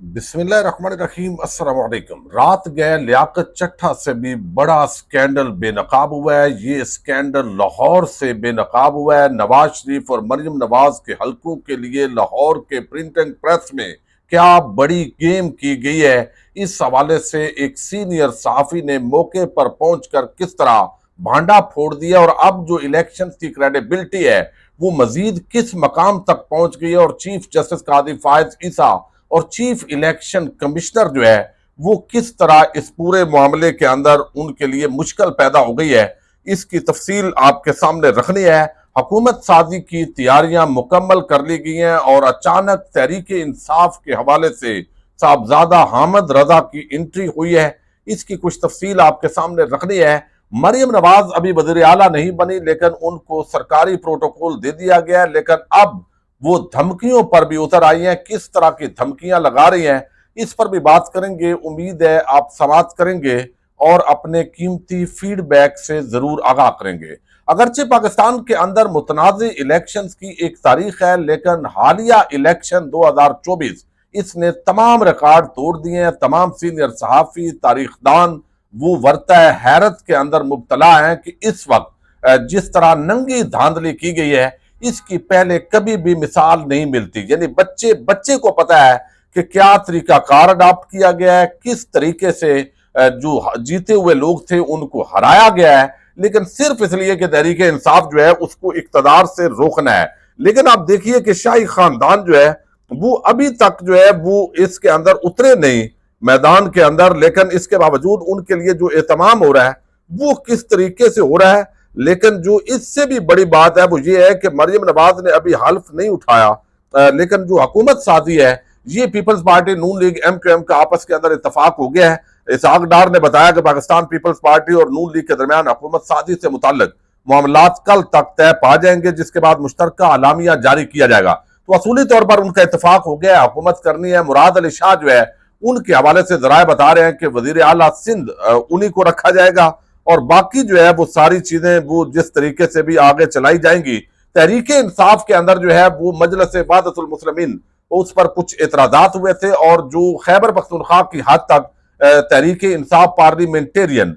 बिस्मिल्लाहिर्रहमानिर्रहीम। अस्सलाम वालेकुम। रात गए लियाकत चट्ठा से भी बड़ा स्कैंडल बेनकाब हुआ है। ये स्कैंडल लाहौर से बेनकाब हुआ है। नवाज शरीफ और मरियम नवाज के हलकों के लिए लाहौर के प्रिंटिंग प्रेस में क्या बड़ी गेम की गई है, इस हवाले से एक सीनियर सहाफी ने मौके पर पहुंचकर किस तरह भांडा फोड़ दिया और अब जो इलेक्शन की क्रेडिबिलिटी है वो मजीद किस मकाम तक पहुंच गई है, और चीफ जस्टिस कादी फायज ईसा और चीफ इलेक्शन कमिश्नर जो है वो किस तरह इस पूरे मामले के अंदर उनके लिए मुश्किल पैदा हो गई है, इसकी तफसील आपके सामने रखनी है। हुकूमत साजी की तैयारियां मुकम्मल कर ली गई हैं और अचानक तहरीक इंसाफ के हवाले से साहबजादा हामिद रजा की एंट्री हुई है। इसकी कुछ तफसील आपके सामने रखनी है। मरियम नवाज अभी वज़ीर आला नहीं बनी, लेकिन उनको सरकारी प्रोटोकॉल दे दिया गया है, लेकिन अब वो धमकियों पर भी उतर आई हैं। किस तरह की धमकियां लगा रही हैं, इस पर भी बात करेंगे। उम्मीद है आप समाप्त करेंगे और अपने कीमती फीडबैक से जरूर आगाह करेंगे। अगरचे पाकिस्तान के अंदर मुतनाज़ इलेक्शंस की एक तारीख है, लेकिन हालिया इलेक्शन 2024 इसने तमाम रिकॉर्ड तोड़ दिए हैं। तमाम सीनियर सहाफी तारीखदान वो वर्ता हैरत के अंदर मुब्तला हैं कि इस वक्त जिस तरह नंगी धांधली की गई है इसकी पहले कभी भी मिसाल नहीं मिलती। यानी बच्चे बच्चे को पता है कि क्या तरीका कार अडॉप्ट किया गया है, किस तरीके से जो जीते हुए लोग थे उनको हराया गया है, लेकिन सिर्फ इसलिए कि तहरीक इंसाफ जो है उसको इक्तदार से रोकना है। लेकिन आप देखिए कि शाही खानदान जो है वो अभी तक जो है वो इसके अंदर उतरे नहीं मैदान के अंदर, लेकिन इसके बावजूद उनके लिए जो एहतमाम हो रहा है वो किस तरीके से हो रहा है। लेकिन जो इससे भी बड़ी बात है वो ये है कि मरियम नवाज ने अभी हल्फ नहीं उठाया, लेकिन जो हुकूमत साजी है ये पीपल्स पार्टी नून लीग MQM का आपस के अंदर इत्तेफाक हो गया है। इसहाक डार ने बताया कि पाकिस्तान पीपल्स पार्टी और नून लीग के दरमियान हुकूमत साजी से मुताल्लिक मामलात कल तक तय पा जाएंगे, जिसके बाद मुश्तरका अलामिया जारी किया जाएगा। तो असूली तौर पर उनका इत्तेफाक हो गया है, हुकूमत करनी है। मुराद अली शाह जो है उनके हवाले से जराए बता रहे हैं कि वजीर आला सिंध उन्हीं को रखा जाएगा और बाकी जो है वो सारी चीजें वो जिस तरीके से भी आगे चलाई जाएंगी। तहरीक इंसाफ के अंदर जो है वो मजलिस वहदतुल मुस्लिमीन उस पर कुछ एतराजात हुए थे, और जो खैबर पख्तूनख्वा की हद तक तहरीक इंसाफ पार्लियामेंटेरियन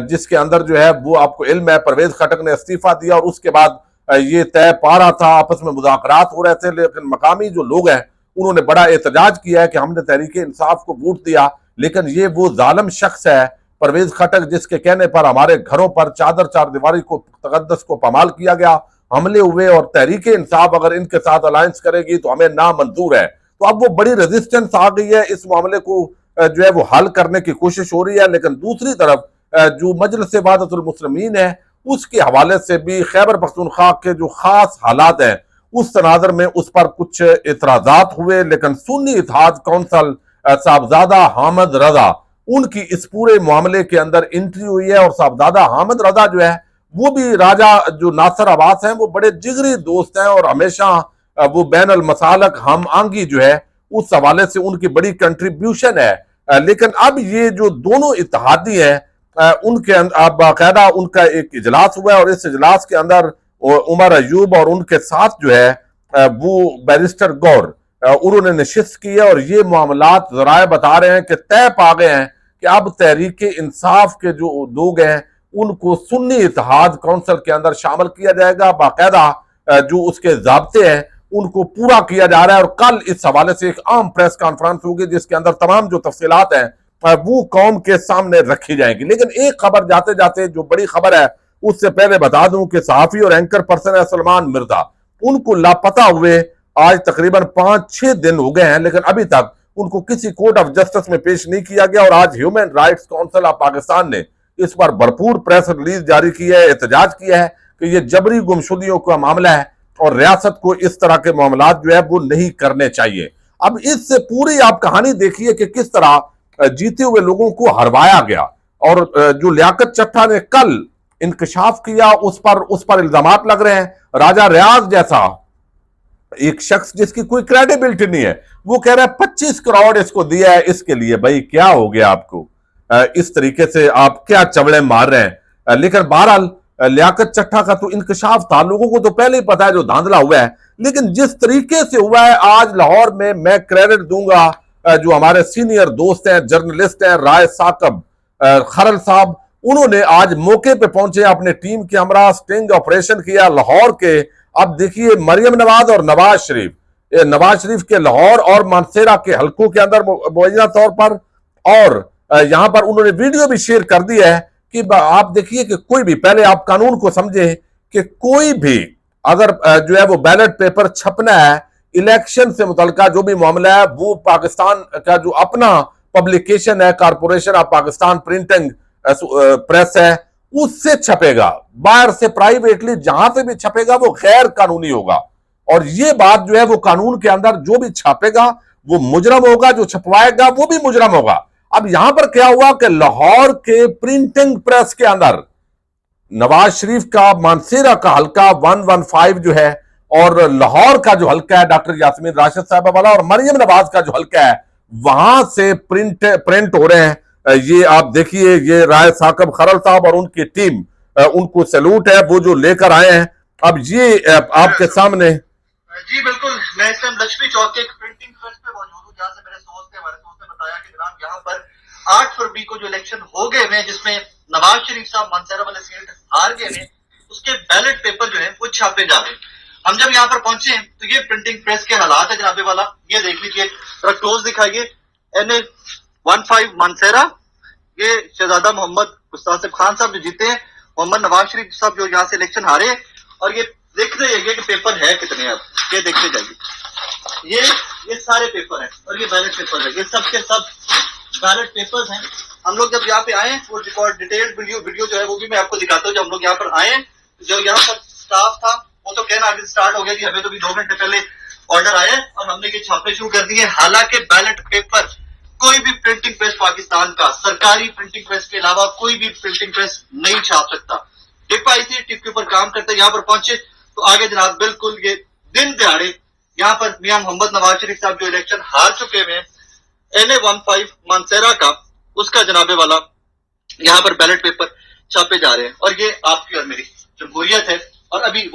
जिसके अंदर जो है वो आपको इल्म है परवेज खटक ने इस्तीफा दिया और उसके बाद ये तय पा रहा था, आपस में मुज़ाकरात हो रहे थे, लेकिन मकामी जो लोग हैं उन्होंने बड़ा एहतजाज किया है कि हमने तहरीक इंसाफ को वोट दिया, लेकिन ये वो जालिम शख्स है परवेज खटक जिसके कहने पर हमारे घरों पर चादर चारदीवारी को तकद्दस को पामाल किया गया, हमले हुए, और तहरीक इंसाफ अगर इनके साथ अलायंस करेगी तो हमें ना मंजूर है। तो अब वो बड़ी रेजिस्टेंस आ गई है, इस मामले को जो है वो हल करने की कोशिश हो रही है। लेकिन दूसरी तरफ जो मजलिस वहदतुल मुस्लिमीन है उसके हवाले से भी खैबर पख्तूनख्वा के जो खास हालात हैं उस तनाजर में उस पर कुछ एतराजात हुए, लेकिन सुन्नी इत्तेहाद कौंसल साहबजादा हामिद रजा उनकी इस पूरे मामले के अंदर एंट्री हुई है। और साहबजादा हामिद रजा जो है वो भी राजा जो नासिर अब्बास हैं वो बड़े जिगरी दोस्त हैं और हमेशा वो बैन अल मसालक हम आंगी जो है उस हवाले से उनकी बड़ी कंट्रीब्यूशन है। लेकिन अब ये जो दोनों इत्तेहादी हैं उनके अब बाकायदा उनका एक इजलास हुआ है और इस इजलास के अंदर उमर अयूब और उनके साथ जो है वो बैरिस्टर गौर उन्होंने नशिस्त की है, और ये मामलात जराए बता रहे हैं कि तय पा गए हैं कि अब तहरीक इंसाफ के जो लोग हैं उनको सुन्नी इत्तेहाद कौंसिल के अंदर शामिल किया जाएगा। बाकायदा जो उसके ज़ाब्ते हैं उनको पूरा किया जा रहा है, और कल इस हवाले से एक आम प्रेस कॉन्फ्रेंस होगी जिसके अंदर तमाम जो तफसीलात हैं वो कौम के सामने रखी जाएगी। लेकिन एक खबर जाते जाते जो बड़ी खबर है उससे पहले बता दूं कि सहाफी और एंकर पर्सन है सलमान मिर्जा, उनको लापता हुए आज तकरीबन 5-6 दिन हो गए हैं, लेकिन अभी तक उनको किसी कोर्ट ऑफ जस्टिस में पेश नहीं किया गया। और आज human rights council of Pakistan ने इस पर भरपूर प्रेस रिलीज जारी की है, एहतजाज किया है कि यह जबरी गुमशुदगियों का मामला है और रियासत को इस तरह के मामलात जो है वो नहीं करने चाहिए। अब इससे पूरी आप कहानी देखिए कि किस तरह जीते हुए लोगों को हरवाया गया, और जो लियाकत चट्ठा ने कल इंकशाफ किया उस पर इल्जामात लग रहे हैं। राजा रियाज जैसा एक शख्स जिसकी कोई क्रेडिबिलिटी नहीं है वो कह रहा है 25 करोड़ इसको दिया है इसके लिए। भाई क्या हो गया आपको, इस तरीके से आप क्या चवड़े मार रहे हैं। लेकिन बहरहाल लियाकत चट्ठा का तो इंकशाफ था, लोगों को तो पहले ही पता है जो धांधला हुआ है, लेकिन जिस तरीके से हुआ है आज लाहौर में मैं क्रेडिट दूंगा जो हमारे सीनियर दोस्त हैं, जर्नलिस्ट हैं, राय साकब खरल साहब, उन्होंने आज मौके पे पहुंचे, अपने टीम के हमरा स्टिंग ऑपरेशन किया लाहौर के। अब देखिए मरियम नवाज और नवाज शरीफ के लाहौर और मानसेरा के हलकों के अंदर मुबैना तौर पर, और यहां पर उन्होंने वीडियो भी शेयर कर दी है कि आप देखिए कि कोई भी, पहले आप कानून को समझे कि कोई भी अगर जो है वो बैलेट पेपर छपना है, इलेक्शन से मुतल्लिका जो भी मामला है, वो पाकिस्तान का जो अपना पब्लिकेशन है, corporation of Pakistan printing press है, उससे छपेगा। बाहर से प्राइवेटली जहां से भी छपेगा वो गैर कानूनी होगा। और ये बात जो है वो कानून के अंदर, जो भी छापेगा वो मुजरम होगा, जो छपवाएगा वो भी मुजरम होगा। अब यहां पर क्या हुआ कि लाहौर के प्रिंटिंग प्रेस के अंदर नवाज शरीफ का मानसेरा का हल्का 115 जो है, और लाहौर का जो हल्का है डॉक्टर यास्मीन राशिद साहबा वाला, और मरियम नवाज का जो हल्का है, वहां से प्रिंट हो रहे हैं। ये आप देखिए, ये राय साकब खरल साहब और उनकी टीम, उनको सैल्यूट है, वो जो लेकर आए हैं। अब ये आपके सामने। जी बिल्कुल, मैं इस टाइम लक्ष्मी चौक के एक प्रिंटिंग प्रेस पे मौजूद हूँ, जहाँ से हमारे दोस्त ने बताया कि जनाब यहाँ पर 8 फरवरी को जो इलेक्शन हो गए हैं, जिसमें नवाज शरीफ साहब मानसेरा वाले सीट हार गए हैं, उसके बैलेट पेपर जो है वो छापे जा रहे हैं। हम जब यहाँ पर पहुंचे तो ये प्रिंटिंग प्रेस के हालात है जनाबे वाला, ये देख लीजिए, क्लोज दिखाइए। NA15 मानसेरा, ये शहजादा मोहम्मद मुस्तासिब खान साहब जो जीते हैं, मोहम्मद नवाज शरीफ साहब जो यहाँ से इलेक्शन हारे, और ये देखते जाइए कि पेपर है कितने, अब ये देखते जाइए, ये सारे पेपर हैं, और ये बैलेट पेपर है, ये सब के सब बैलेट पेपर्स हैं। हम लोग जब यहाँ पे आए, वो रिकॉर्ड डिटेल्ड वीडियो जो है वो भी मैं आपको दिखाता हूँ। जब हम लोग यहाँ पर आए, जो यहाँ पर स्टाफ था वो तो कहना आगे स्टार्ट हो गया जी, हमें तो भी 2 घंटे पहले ऑर्डर आया और हमने ये छापने शुरू कर दिए। हालांकि बैलेट पेपर कोई भी प्रिंटिंग प्रेस पाकिस्तान का, सरकारी प्रिंटिंग प्रेस के अलावा कोई भी प्रिंटिंग प्रेस नहीं छाप सकता। टिप आई थी, टिप के ऊपर काम करते यहाँ पर पहुंचे तो आगे जनाब बिल्कुल ये दिन दिहाड़े यहाँ पर मियां मोहम्मद नवाज शरीफ साहब जो इलेक्शन हार चुके हुए हैं, NA15 मानसेरा का, उसका जनाबे वाला यहाँ पर बैलेट पेपर छापे जा रहे हैं। और ये आपकी और मेरी जमहूरियत है। और अभी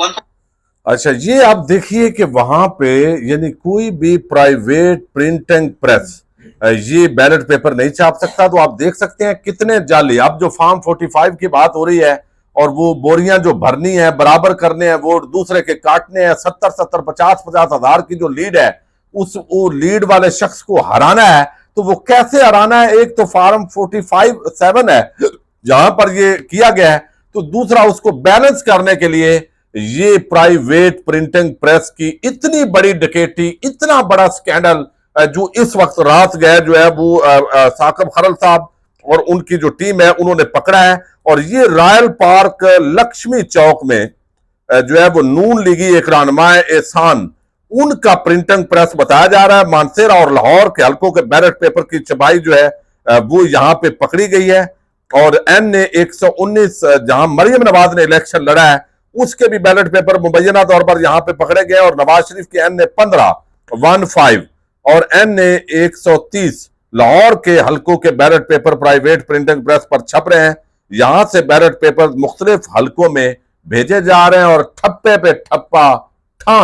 अच्छा, ये आप देखिए कि वहां पे यानी कोई भी प्राइवेट प्रिंटिंग प्रेस ये बैलेट पेपर नहीं छाप सकता। तो आप देख सकते हैं कितने जाली। अब जो फॉर्म 45 की बात हो रही है, और वो बोरियां जो भरनी है, बराबर करने हैं, वो दूसरे के काटने हैं, 70-70, 50-50 हजार की जो लीड है, वो लीड वाले शख्स को हराना है। तो वो कैसे हराना है? एक तो फॉर्म 45(7) है जहां पर ये किया गया है, तो दूसरा उसको बैलेंस करने के लिए ये प्राइवेट प्रिंटिंग प्रेस की इतनी बड़ी डकैती, इतना बड़ा स्कैंडल जो इस वक्त रात गए जो है वो साकब खरल साहब और उनकी जो टीम है उन्होंने पकड़ा है। और ये रॉयल पार्क लक्ष्मी चौक में जो है वो नून लीगी एक रहनुमाए एहसान, उनका प्रिंटिंग प्रेस बताया जा रहा है। मानसेरा और लाहौर के हल्कों के बैलेट पेपर की छपाई जो है वो यहां पे पकड़ी गई है। और NA119 जहां मरियम नवाज ने इलेक्शन लड़ा है, उसके भी बैलेट पेपर मुबैना तौर पर यहां पे पकड़े गए। और नवाज शरीफ के NA15 और NA130 लाहौर के हल्कों के ballot paper private printing press पर छप रहे हैं। यहां से बैलेट पेपर मुख्तलिफ हल्कों में भेजे जा रहे हैं, और ठप्पे पे ठप्पा,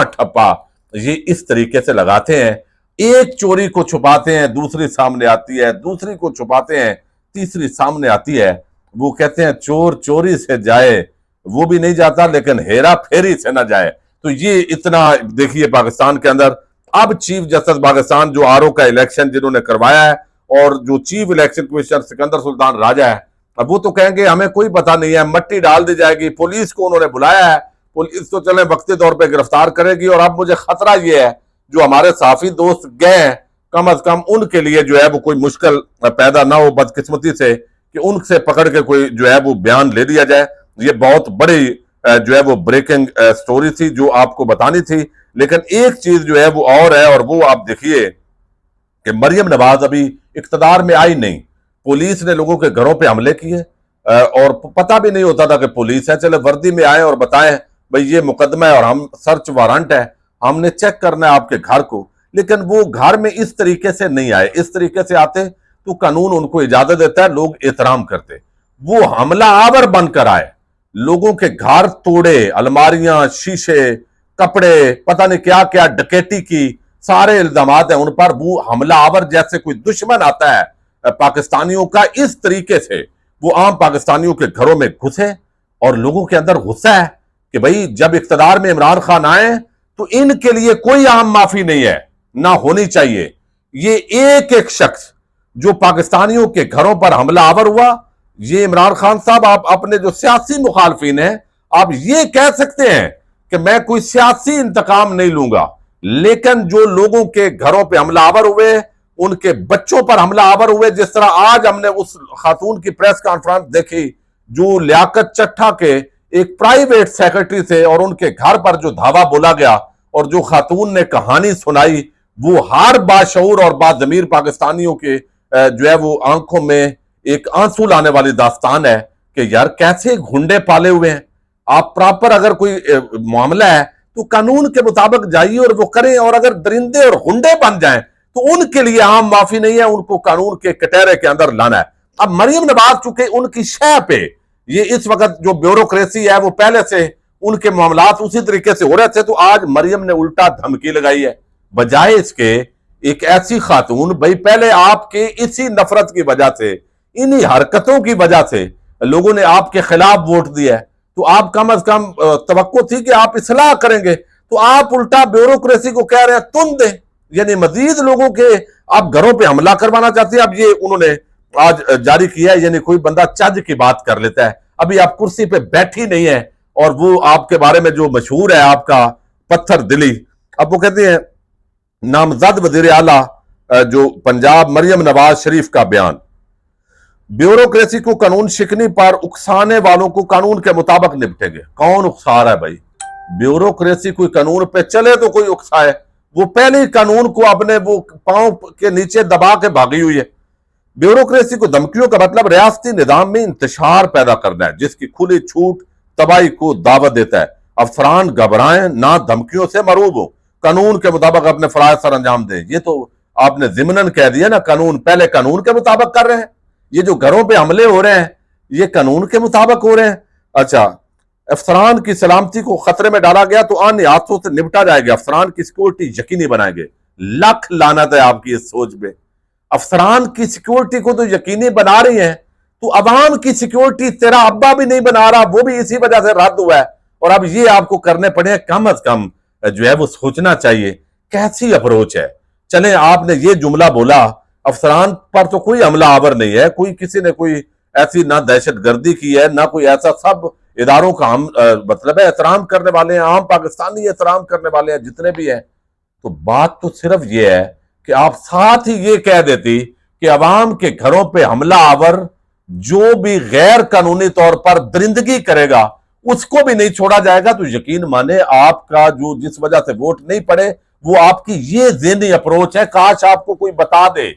ठप्पा ये इस तरीके से लगाते हैं। एक चोरी को छुपाते हैं, दूसरी सामने आती है, दूसरी को छुपाते हैं, तीसरी सामने आती है। वो कहते हैं चोर चोरी से जाए वो भी नहीं जाता, लेकिन हेरा फेरी से ना जाए। तो ये इतना देखिए पाकिस्तान के अंदर। अब चीफ जस्टिस पाकिस्तान जो RO का इलेक्शन जिन्होंने करवाया है, और जो chief election commissioner Sikandar Sultan Raja है, अब वो तो कहेंगे हमें कोई पता नहीं है, मट्टी डाल दी जाएगी। पुलिस को उन्होंने बुलाया है, पुलिस तो चले वक्ती तौर पे गिरफ्तार करेगी। और अब मुझे खतरा ये है जो हमारे साफी दोस्त गए हैं, कम अज कम उनके लिए जो है वो कोई मुश्किल पैदा ना हो बदकिस्मती से, कि उनसे पकड़ के कोई जो है वो बयान ले दिया जाए। ये बहुत बड़ी जो है वो ब्रेकिंग स्टोरी थी जो आपको बतानी थी। लेकिन एक चीज जो है वो और है, और वो आप देखिए कि मरियम नवाज अभी इक्तदार में आई नहीं, पुलिस ने लोगों के घरों पे हमले किए, और पता भी नहीं होता था कि पुलिस है। चले वर्दी में आए और बताएं भाई ये मुकदमा है और हम सर्च वारंट है, हमने चेक करना है आपके घर को। लेकिन वो घर में इस तरीके से नहीं आए। इस तरीके से आते तो कानून उनको इजाजत देता है, लोग एहतराम करते। वो हमला आवर बनकर आए, लोगों के घर तोड़े, अलमारियां, शीशे, कपड़े, पता नहीं क्या क्या डकैती की, सारे इल्जामात हैं उन पर। वो हमला आवर जैसे कोई दुश्मन आता है पाकिस्तानियों का, इस तरीके से वो आम पाकिस्तानियों के घरों में घुसे और लोगों के अंदर गुस्सा है कि भाई जब इख्तिदार में इमरान खान आए तो इनके लिए कोई आम माफी नहीं है, ना होनी चाहिए। ये एक एक शख्स जो पाकिस्तानियों के घरों पर हमला आवर हुआ, ये इमरान खान साहब, आप अपने जो सियासी मुखालफिन हैं, आप ये कह सकते हैं कि मैं कोई सियासी इंतकाम नहीं लूंगा, लेकिन जो लोगों के घरों पे हमला आवर हुए, उनके बच्चों पर हमला आवर हुए, जिस तरह आज हमने उस खातून की प्रेस कॉन्फ्रेंस देखी जो लियाकत चट्टा के एक प्राइवेट सेक्रेटरी थे और उनके घर पर जो धावा बोला गया और जो खातून ने कहानी सुनाई, वो हर बाशऊर और बाज़मीर पाकिस्तानियों के जो है वो आंखों में एक आंसू लाने वाली दास्तान है कि यार कैसे गुंडे पाले हुए हैं। आप प्रॉपर अगर कोई मामला है तो कानून के मुताबिक जाइए और वो करें, और अगर दरिंदे और गुंडे बन जाएं तो उनके लिए आम माफी नहीं है, उनको कानून के कटहरे के अंदर लाना है। अब मरियम नवाज चूंकि उनकी शह पे ये इस वक्त जो ब्यूरोक्रेसी है वो पहले से उनके मामलात उसी तरीके से हो रहे थे, तो आज मरियम ने उल्टा धमकी लगाई है, बजाय इसके एक ऐसी खातून, भाई पहले आपके इसी नफरत की वजह से, इन्हीं हरकतों की वजह से लोगों ने आपके खिलाफ वोट दिया है, तो आप कम अज कम तवक्को थी कि आप इस्लाह करेंगे, तो आप उल्टा ब्यूरोक्रेसी को कह रहे हैं तुम दे, यानी मजीद लोगों के आप घरों पे हमला करवाना चाहते हैं। अब ये उन्होंने आज जारी किया है, यानी कोई बंदा चज की बात कर लेता है, अभी आप कुर्सी पे बैठी नहीं है और वो आपके बारे में जो मशहूर है आपका पत्थर दिली, अब वो कहते हैं नामजद वजीर आला जो पंजाब मरियम नवाज शरीफ का बयान, ब्यूरोक्रेसी को कानून शिकनी पर उकसाने वालों को कानून के मुताबिक निपटेंगे। कौन उकसा रहा है भाई? ब्यूरोक्रेसी कोई कानून पे चले तो कोई उकसाए, वो पहले ही कानून को अपने वो पांव के नीचे दबा के भागी हुई है। ब्यूरोक्रेसी को धमकियों का मतलब रियासती निजाम में इंतशार पैदा करना है, जिसकी खुली छूट तबाही को दावत देता है। अफसरान घबराएं ना, धमकियों से मरूब हो, कानून के मुताबिक अपने फराइज सर अंजाम दें। ये तो आपने जिमनन कह दिया ना, कानून पहले कानून के मुताबिक कर रहे हैं। ये जो घरों पे हमले हो रहे हैं ये कानून के मुताबिक हो रहे हैं। अच्छा, अफसरान की सलामती को खतरे में डाला गया तो अन्य हादसों से निपटा जाएगा, अफसरान की सिक्योरिटी यकीनी बनाएंगे। लाख लानत है आपकी इस सोच पे। अफसरान की सिक्योरिटी को तो यकीनी बना रही है, तो अवाम की सिक्योरिटी तेरा अब्बा भी नहीं बना रहा, वो भी इसी वजह से रद्द हुआ है, और अब ये आपको करने पड़े। कम अज कम जो है वो सोचना चाहिए कैसी अप्रोच है। चले आपने ये जुमला बोला, अफसरान पर तो कोई हमला आवर नहीं है, कोई किसी ने कोई ऐसी ना दहशत गर्दी की है ना कोई ऐसा, सब इदारों का हम मतलब है एहतराम करने वाले हैं, आम पाकिस्तानी एहतराम करने वाले हैं जितने भी हैं। तो बात तो सिर्फ ये है कि आप साथ ही ये कह देती कि अवाम के घरों पे हमला आवर जो भी गैर कानूनी तौर पर दरिंदगी करेगा उसको भी नहीं छोड़ा जाएगा। तो यकीन माने आपका जो जिस वजह से वोट नहीं पड़े वो आपकी ये ज़हनी अप्रोच है। काश आपको कोई बता दे,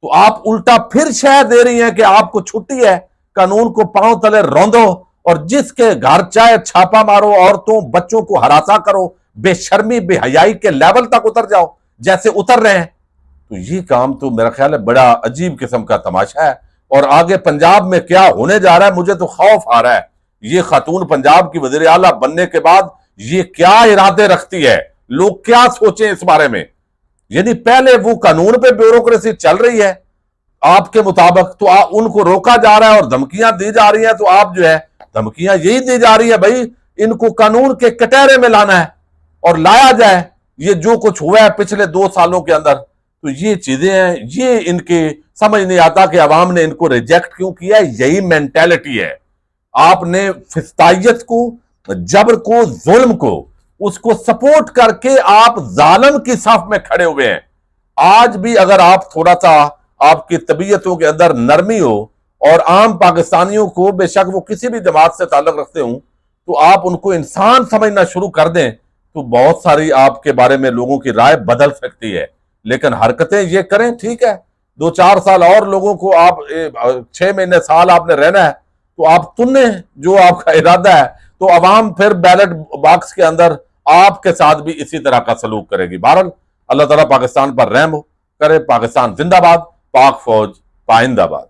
तो आप उल्टा फिर शह दे रही हैं कि आपको छुट्टी है, कानून को पांव तले रौंदो और जिसके घर चाहे छापा मारो, औरतों बच्चों को हरासा करो, बेशर्मी बेहयाई के लेवल तक उतर जाओ जैसे उतर रहे हैं। तो ये काम तो मेरा ख्याल है बड़ा अजीब किस्म का तमाशा है। और आगे पंजाब में क्या होने जा रहा है मुझे तो खौफ आ रहा है। ये खातून पंजाब की वज़ीर आला बनने के बाद ये क्या इरादे रखती है, लोग क्या सोचें इस बारे में। यानी पहले वो कानून पे ब्यूरोक्रेसी चल रही है आपके मुताबिक, तो उनको रोका जा रहा है और धमकियां दी जा रही हैं, तो आप जो है धमकियां यही दी जा रही है भाई इनको कानून के कटहरे में लाना है और लाया जाए। ये जो कुछ हुआ है पिछले 2 सालों के अंदर, तो ये चीजें हैं, ये इनके समझ नहीं आता कि अवाम ने इनको रिजेक्ट क्यों किया। यही मेंटेलिटी है। आपने फिस्तायत को, जबर को, जुल्म को, उसको सपोर्ट करके आप जालिम की साफ में खड़े हुए हैं। आज भी अगर आप थोड़ा सा आपकी तबीयतों के अंदर नरमी हो और आम पाकिस्तानियों को, बेशक वो किसी भी जमात से ताल्लुक रखते हो, तो आप उनको इंसान समझना शुरू कर दें तो बहुत सारी आपके बारे में लोगों की राय बदल सकती है। लेकिन हरकतें ये करें, ठीक है 2-4 साल और लोगों को आप 6 महीने साल आपने रहना है, तो आप तुमने जो आपका इरादा है, तो अवाम फिर बैलेट बॉक्स के अंदर आपके साथ भी इसी तरह का सलूक करेगी। बहरहाल अल्लाह ताला पाकिस्तान पर रहम करे। पाकिस्तान जिंदाबाद, पाक फौज पाइंदाबाद।